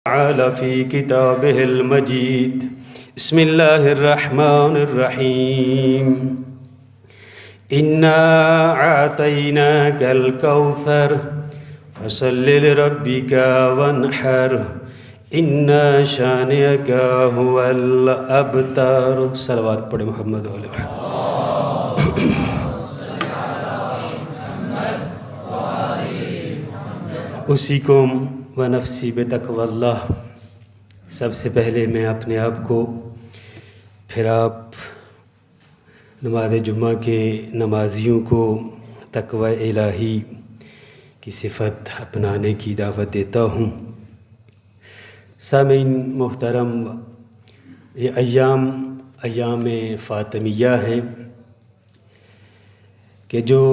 تعالى في كتابه المجيد. بسم الله الرحمن الرحيم. إنا أعطيناك الكوثر فصل لربك وانحر إن شانئك هو الأبتر. صلوات پڑھیں محمد علیہ. اوصیکم ونفسی بتقوی اللہ. سب سے پہلے میں اپنے آپ کو پھر آپ نماز جمعہ کے نمازیوں کو تقوی الہی کی صفت اپنانے کی دعوت دیتا ہوں. سامعین محترم، یہ ایام فاطمیہ ہیں کہ جو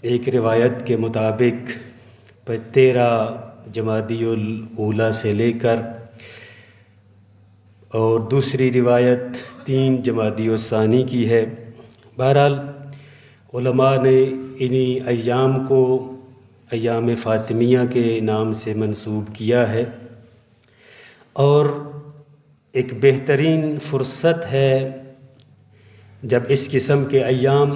ایک روایت کے مطابق 13 جمادی الاولیٰ سے لے کر اور دوسری روایت 3 جمادی الثانی کی ہے. بہرحال علماء نے انہی ایام کو ایام فاطمیہ کے نام سے منسوب کیا ہے، اور ایک بہترین فرصت ہے جب اس قسم کے ایام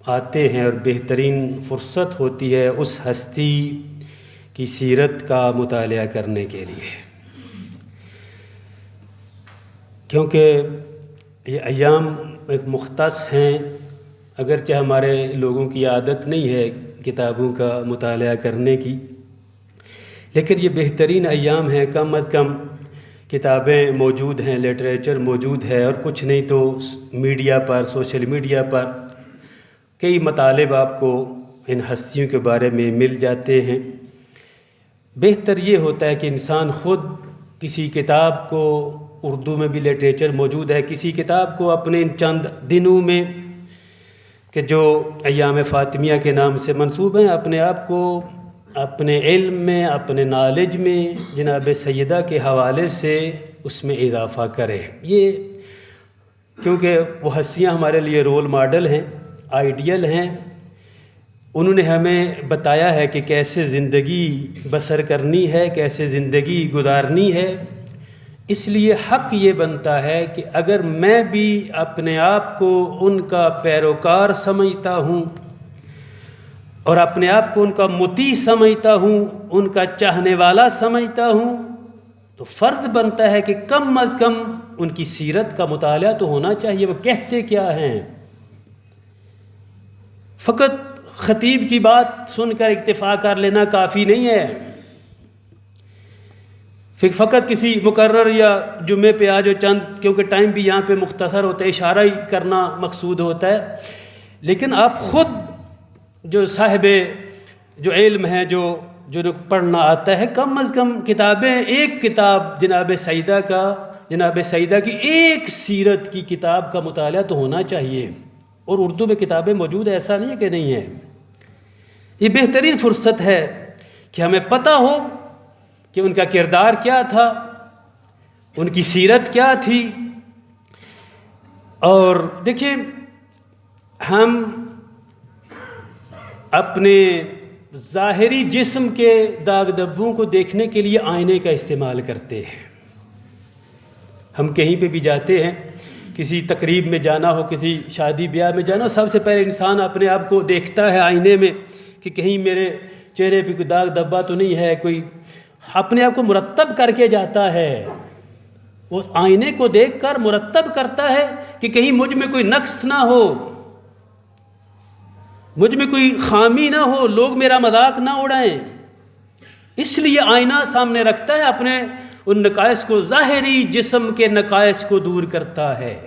آتے ہیں، اور بہترین فرصت ہوتی ہے اس ہستی کی سیرت کا مطالعہ کرنے کے لیے، کیونکہ یہ ایام ایک مختص ہیں. اگرچہ ہمارے لوگوں کی عادت نہیں ہے کتابوں کا مطالعہ کرنے کی، لیکن یہ بہترین ایام ہیں. کم از کم کتابیں موجود ہیں، لٹریچر موجود ہے، اور کچھ نہیں تو میڈیا پر، سوشل میڈیا پر کئی مطالب آپ کو ان ہستیوں کے بارے میں مل جاتے ہیں. بہتر یہ ہوتا ہے کہ انسان خود کسی کتاب کو، اردو میں بھی لٹریچر موجود ہے، کسی کتاب کو اپنے ان چند دنوں میں کہ جو ایام فاطمیہ کے نام سے منسوب ہیں، اپنے آپ کو اپنے علم میں، اپنے نالج میں جناب سیدہ کے حوالے سے اس میں اضافہ کرے. یہ کیونکہ وہ ہستیاں ہمارے لیے رول ماڈل ہیں، آئیڈیل ہیں. انہوں نے ہمیں بتایا ہے کہ کیسے زندگی بسر کرنی ہے، کیسے زندگی گزارنی ہے. اس لیے حق یہ بنتا ہے کہ اگر میں بھی اپنے آپ کو ان کا پیروکار سمجھتا ہوں اور اپنے آپ کو ان کا مطیع سمجھتا ہوں، ان کا چاہنے والا سمجھتا ہوں، تو فرض بنتا ہے کہ کم از کم ان کی سیرت کا مطالعہ تو ہونا چاہیے. وہ کہتے کیا ہیں؟ فقط خطیب کی بات سن کر اکتفا کر لینا کافی نہیں ہے. فقط کسی مقرر یا جمعے پہ آ جو چند، کیونکہ ٹائم بھی یہاں پہ مختصر ہوتا ہے، اشارہ ہی کرنا مقصود ہوتا ہے. لیکن آپ خود جو صاحب جو علم ہیں، جو پڑھنا آتا ہے، کم از کم کتابیں، ایک کتاب جناب سیدہ کی ایک سیرت کی کتاب کا مطالعہ تو ہونا چاہیے. اور اردو میں کتابیں موجود ہیں، ایسا نہیں ہے کہ نہیں ہے. یہ بہترین فرصت ہے کہ ہمیں پتہ ہو کہ ان کا کردار کیا تھا، ان کی سیرت کیا تھی. اور دیکھیں، ہم اپنے ظاہری جسم کے داغ دھبوں کو دیکھنے کے لیے آئینے کا استعمال کرتے ہیں. ہم کہیں پہ بھی جاتے ہیں، کسی تقریب میں جانا ہو، کسی شادی بیاہ میں جانا ہو، سب سے پہلے انسان اپنے آپ کو دیکھتا ہے آئینے میں کہ کہیں میرے چہرے پہ کوئی داغ دھبا تو نہیں ہے. کوئی اپنے آپ کو مرتب کر کے جاتا ہے، وہ آئینے کو دیکھ کر مرتب کرتا ہے کہ کہیں مجھ میں کوئی نقص نہ ہو، مجھ میں کوئی خامی نہ ہو، لوگ میرا مذاق نہ اڑائیں. اس لیے آئینہ سامنے رکھتا ہے، اپنے ان نقائص کو، ظاہری جسم کے نقائص کو دور کرتا ہے.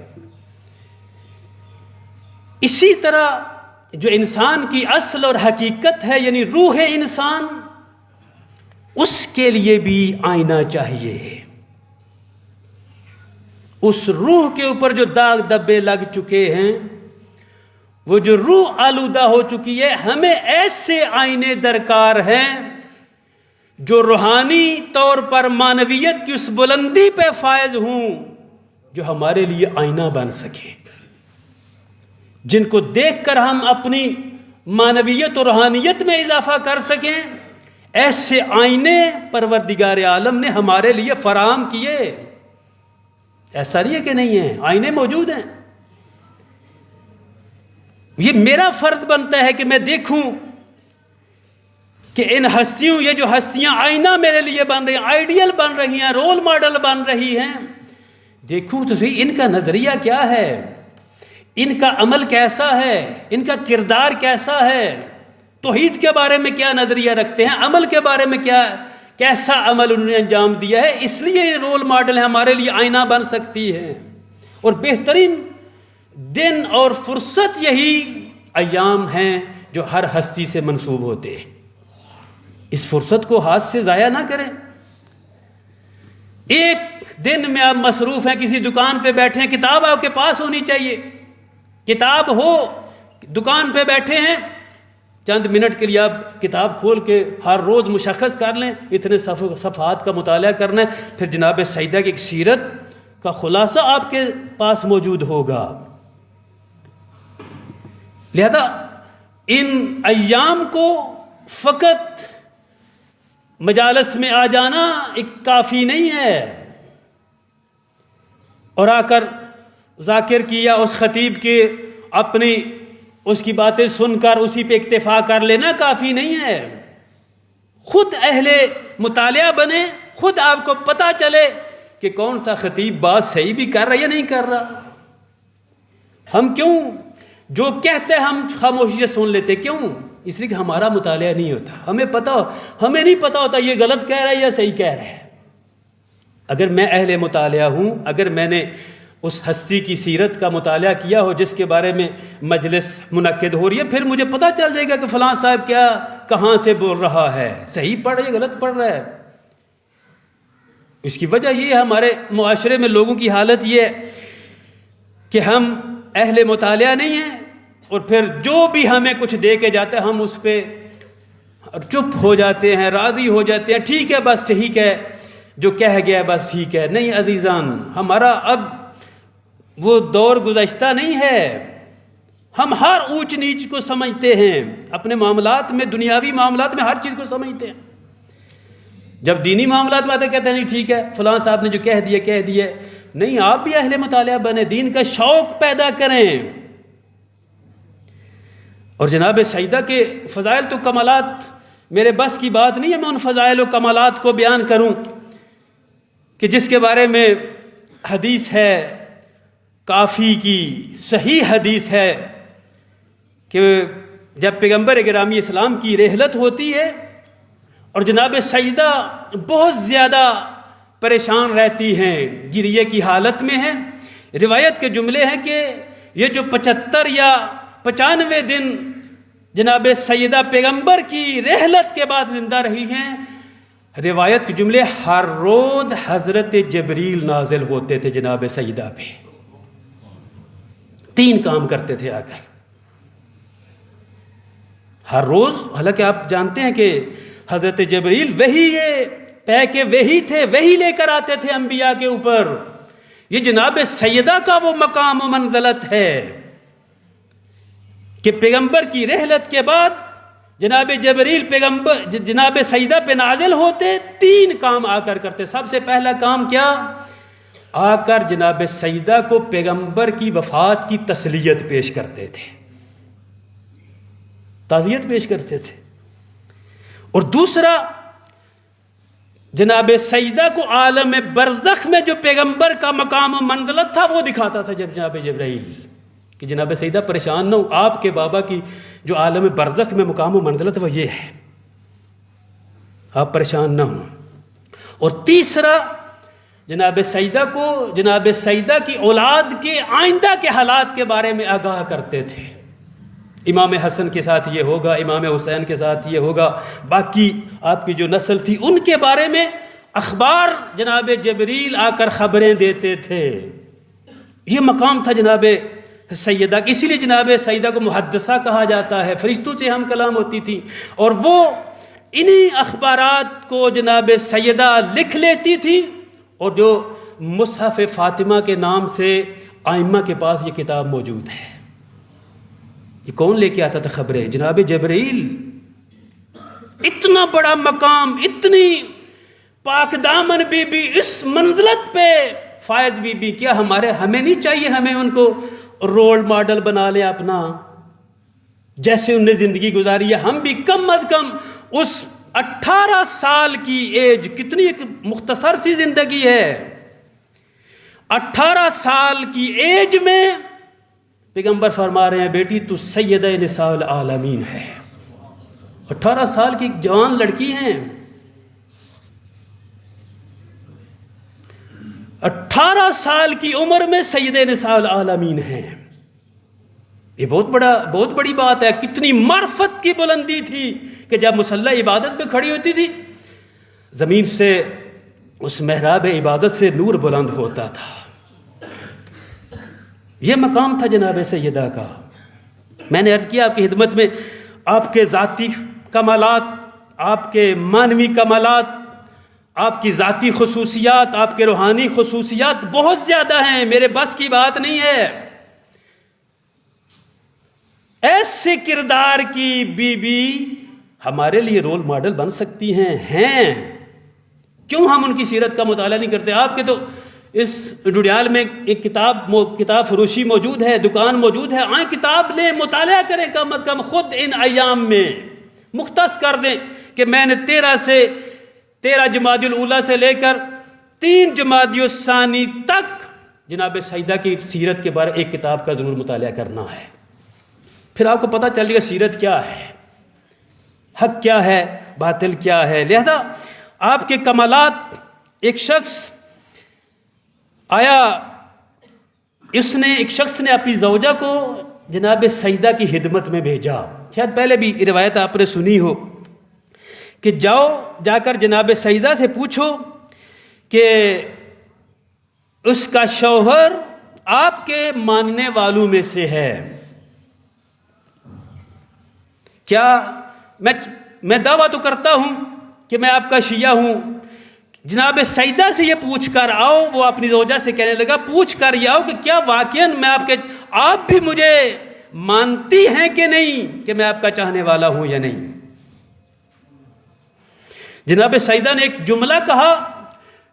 اسی طرح جو انسان کی اصل اور حقیقت ہے، یعنی روح انسان، اس کے لیے بھی آئینہ چاہیے. اس روح کے اوپر جو داغ دھبے لگ چکے ہیں، وہ جو روح آلودہ ہو چکی ہے، ہمیں ایسے آئینے درکار ہیں جو روحانی طور پر معنویت کی اس بلندی پہ فائز ہوں، جو ہمارے لیے آئینہ بن سکے، جن کو دیکھ کر ہم اپنی معنویت اور روحانیت میں اضافہ کر سکیں. ایسے آئینے پروردگار عالم نے ہمارے لیے فراہم کیے. ایسا نہیں ہے کہ نہیں ہیں، آئینے موجود ہیں. یہ میرا فرض بنتا ہے کہ میں دیکھوں کہ ان ہستیوں، یہ جو ہستیاں آئینہ میرے لیے بن رہی ہیں، آئیڈیل بن رہی ہیں، رول ماڈل بن رہی ہیں، دیکھوں تو صحیح ان کا نظریہ کیا ہے، ان کا عمل کیسا ہے، ان کا کردار کیسا ہے، توحید کے بارے میں کیا نظریہ رکھتے ہیں، عمل کے بارے میں کیسا عمل انہوں نے انجام دیا ہے. اس لیے یہ رول ماڈل ہمارے لیے آئینہ بن سکتی ہے. اور بہترین دن اور فرصت یہی ایام ہیں جو ہر ہستی سے منسوب ہوتے ہیں. اس فرصت کو ہاتھ سے ضائع نہ کریں. ایک دن میں آپ مصروف ہیں، کسی دکان پہ بیٹھے ہیں، کتاب آپ کے پاس ہونی چاہیے. کتاب ہو، دکان پہ بیٹھے ہیں، چند منٹ کے لیے آپ کتاب کھول کے ہر روز مشخص کر لیں اتنے صفحات کا مطالعہ کرنا ہے. پھر جناب سیدہ کی ایک سیرت کا خلاصہ آپ کے پاس موجود ہوگا. لہذا ان ایام کو فقط مجالس میں آ جانا ایک کافی نہیں ہے، اور آ کر ذاکر کی یا اس خطیب کے اپنی اس کی باتیں سن کر اسی پہ اکتفا کر لینا کافی نہیں ہے. خود اہل مطالعہ بنے، خود آپ کو پتہ چلے کہ کون سا خطیب بات صحیح بھی کر رہا ہے یا نہیں کر رہا. ہم کیوں جو کہتے ہیں ہم خاموشی سے سن لیتے، کیوں؟ اس لیے کہ ہمارا مطالعہ نہیں ہوتا. ہمیں نہیں پتہ ہوتا یہ غلط کہہ رہا ہے یا صحیح کہہ رہا ہے. اگر میں اہل مطالعہ ہوں، اگر میں نے اس ہستی کی سیرت کا مطالعہ کیا ہو جس کے بارے میں مجلس منعقد ہو رہی ہے، پھر مجھے پتہ چل جائے گا کہ فلاں صاحب کہاں سے بول رہا ہے، صحیح پڑھ رہا ہے، غلط پڑھ رہا ہے. اس کی وجہ یہ ہے ہمارے معاشرے میں لوگوں کی حالت یہ ہے کہ ہم اہل مطالعہ نہیں ہیں، اور پھر جو بھی ہمیں کچھ دے کے جاتا ہے ہم اس پہ چپ ہو جاتے ہیں، راضی ہو جاتے ہیں. ٹھیک ہے، بس ٹھیک ہے، جو کہہ گیا بس ٹھیک ہے. نہیں عزیزان، ہمارا اب وہ دور گزشتہ نہیں ہے. ہم ہر اونچ نیچ کو سمجھتے ہیں، اپنے معاملات میں، دنیاوی معاملات میں ہر چیز کو سمجھتے ہیں. جب دینی معاملات میں آتے کہتے ہیں نہیں ٹھیک ہے، فلاں صاحب نے جو کہہ دیا. نہیں، آپ بھی اہل مطالعہ بنے، دین کا شوق پیدا کریں. اور جناب سیدہ کے فضائل تو کمالات میرے بس کی بات نہیں ہے میں ان فضائل و کمالات کو بیان کروں کہ جس کے بارے میں حدیث ہے، کافی کی صحیح حدیث ہے کہ جب پیغمبر گرامی اسلام کی رحلت ہوتی ہے اور جناب سیدہ بہت زیادہ پریشان رہتی ہیں، جریے کی حالت میں ہیں. روایت کے جملے ہیں کہ یہ جو 75 یا 95 دن جناب سیدہ پیغمبر کی رحلت کے بعد زندہ رہی ہیں، روایت کے جملے ہر روز حضرت جبریل نازل ہوتے تھے جناب سیدہ پہ. 3 کام کرتے تھے آ کر ہر روز. حالانکہ آپ جانتے ہیں کہ حضرت جبریل وہی وہی تھے، وہی لے کر آتے تھے انبیاء کے اوپر. یہ جناب سیدہ کا وہ مقام و منزلت ہے کہ پیغمبر کی رحلت کے بعد جناب جبریل جناب سیدہ پہ نازل ہوتے. 3 کام آ کر کرتے. سب سے پہلا کام کیا؟ آ کر جناب سیدہ کو پیغمبر کی وفات کی تسلیت پیش کرتے تھے، تعزیت پیش کرتے تھے. اور دوسرا، جناب سیدہ کو عالم برزخ میں جو پیغمبر کا مقام و منزلت تھا وہ دکھاتا تھا جب جناب جبرائیل، کہ جناب سیدہ پریشان نہ ہو، آپ کے بابا کی جو عالم برزخ میں مقام و منزلت وہ یہ ہے، آپ پریشان نہ ہوں. اور تیسرا، جناب سیدہ کو جناب سیدہ کی اولاد کے آئندہ کے حالات کے بارے میں آگاہ کرتے تھے. امام حسن کے ساتھ یہ ہوگا، امام حسین کے ساتھ یہ ہوگا، باقی آپ کی جو نسل تھی ان کے بارے میں اخبار جناب جبریل آ کر خبریں دیتے تھے. یہ مقام تھا جناب سیدہ. اسی لیے جناب سیدہ کو محدثہ کہا جاتا ہے، فرشتوں سے ہم کلام ہوتی تھی، اور وہ انہی اخبارات کو جناب سیدہ لکھ لیتی تھی. اور جو مصحف فاطمہ کے نام سے ائمہ کے پاس یہ کتاب موجود ہے. یہ کون لے کے آتا تھا خبریں؟ جناب جبرائیل. اتنا بڑا مقام، اتنی پاک دامن بی بی اس منزلت پہ فائز بی بی، کیا ہمیں نہیں چاہیے ہمیں ان کو رول ماڈل بنا لیں اپنا؟ جیسے انہوں نے زندگی گزاری ہے ہم بھی کم از کم اس 18 سال کی ایج، کتنی ایک مختصر سی زندگی ہے، 18 سال کی ایج میں پیغمبر فرما رہے ہیں بیٹی تو سیدہ نساء العالمین ہے۔ 18 سال کی ایک جوان لڑکی ہیں، 18 سال کی عمر میں سیدہ نساء العالمین ہیں۔ یہ بہت بڑی بات ہے۔ کتنی معرفت کی بلندی تھی کہ جب مصلی عبادت پہ کھڑی ہوتی تھی، زمین سے اس محراب عبادت سے نور بلند ہوتا تھا۔ یہ مقام تھا جناب سیدہ کا۔ میں نے عرض کیا آپ کی خدمت میں، آپ کے ذاتی کمالات، آپ کے معنوی کمالات، آپ کی ذاتی خصوصیات، آپ کے روحانی خصوصیات بہت زیادہ ہیں، میرے بس کی بات نہیں ہے۔ ایسے کردار کی بی بی ہمارے لیے رول ماڈل بن سکتی ہیں۔ کیوں ہم ان کی سیرت کا مطالعہ نہیں کرتے؟ آپ کے تو اس ڈوڈیال میں ایک کتاب فروشی موجود ہے، دکان موجود ہے، آئیں کتاب لیں، مطالعہ کریں، کم از کم خود ان ایام میں مختص کر دیں کہ میں نے 13 جمادی الاولیٰ سے لے کر 3 جمادی الثانی تک جناب سیدہ کی سیرت کے بارے ایک کتاب کا ضرور مطالعہ کرنا ہے۔ پھر آپ کو پتہ چل گا سیرت کیا ہے، حق کیا ہے، باطل کیا ہے۔ لہذا آپ کے کمالات، ایک شخص آیا، ایک شخص نے اپنی زوجہ کو جناب سیدہ کی خدمت میں بھیجا، شاید پہلے بھی یہ روایت آپ نے سنی ہو، کہ جا کر جناب سیدہ سے پوچھو کہ اس کا شوہر آپ کے ماننے والوں میں سے ہے کیا؟ میں دعویٰ تو کرتا ہوں کہ میں آپ کا شیعہ ہوں۔ جناب سیدہ سے یہ پوچھ کر آؤ، وہ اپنی زوجہ سے کہنے لگا، پوچھ کر یہ آؤ کہ کیا واقعاً میں آپ بھی مجھے مانتی ہیں کہ نہیں، کہ میں آپ کا چاہنے والا ہوں یا نہیں؟ جناب سیدہ نے ایک جملہ کہا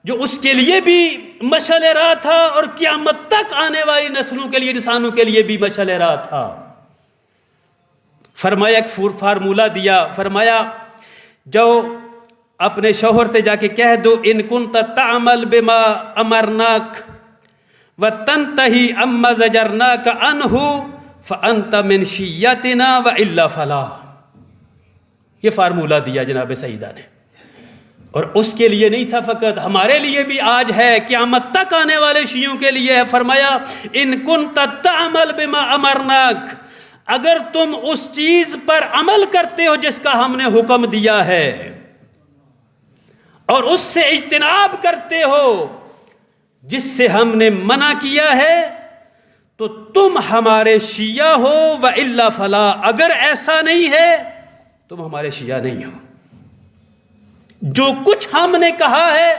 جو اس کے لیے بھی مشعل راہ تھا اور قیامت تک آنے والی نسلوں کے لیے، انسانوں کے لیے بھی مشعل راہ تھا۔ فرمایا، ایک فارمولہ دیا، فرمایا جو اپنے شوہر سے جا کے کہہ دو، ان کنت تعمل بما امرناک وتنتہی اما زجرناک عنہ فانت من شیعتنا والا فلا۔ یہ فارمولہ دیا جناب سیدہ نے، اور اس کے لیے نہیں تھا فقط، ہمارے لیے بھی آج ہے، قیامت تک آنے والے شیعوں کے لیے ہے۔ فرمایا ان کنت تعمل بما امرناک، اگر تم اس چیز پر عمل کرتے ہو جس کا ہم نے حکم دیا ہے اور اس سے اجتناب کرتے ہو جس سے ہم نے منع کیا ہے، تو تم ہمارے شیعہ ہو، وَإِلَّا فَلَا، اگر ایسا نہیں ہے تم ہمارے شیعہ نہیں ہو۔ جو کچھ ہم نے کہا ہے،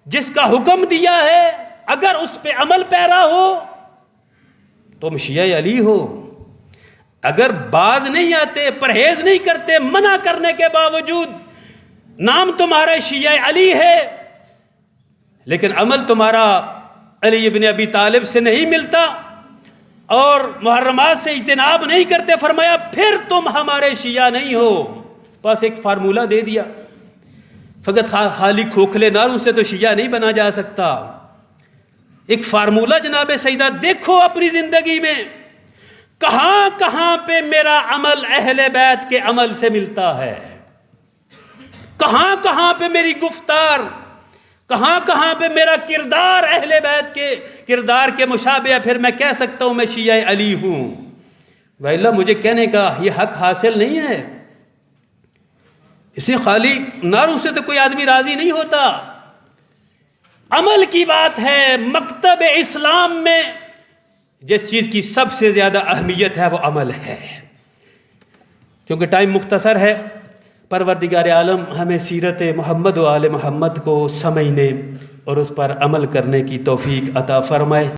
جس کا حکم دیا ہے، اگر اس پہ عمل پیرا ہو تم شیعہ علی ہو۔ اگر باز نہیں آتے، پرہیز نہیں کرتے، منع کرنے کے باوجود نام تمہارا شیعہ علی ہے لیکن عمل تمہارا علی ابن ابی طالب سے نہیں ملتا اور محرمات سے اجتناب نہیں کرتے، فرمایا پھر تم ہمارے شیعہ نہیں ہو۔ بس ایک فارمولہ دے دیا، فقط خالی کھوکھلے نعروں سے تو شیعہ نہیں بنا جا سکتا۔ ایک فارمولہ جناب سیدہ دیکھو اپنی زندگی میں، کہاں کہاں پہ میرا عمل اہل بیت کے عمل سے ملتا ہے، کہاں کہاں پہ میری گفتار، کہاں کہاں پہ میرا کردار اہل بیت کے کردار کے مشابہ ہے، پھر میں کہہ سکتا ہوں میں شیعہ علی ہوں۔ وَإِلَّا مجھے کہنے کا یہ حق حاصل نہیں ہے۔ اسے خالی نعروں سے تو کوئی آدمی راضی نہیں ہوتا، عمل کی بات ہے۔ مکتب اسلام میں جس چیز کی سب سے زیادہ اہمیت ہے وہ عمل ہے۔ کیونکہ ٹائم مختصر ہے، پروردگار عالم ہمیں سیرت محمد و آل محمد کو سمجھنے اور اس پر عمل کرنے کی توفیق عطا فرمائے۔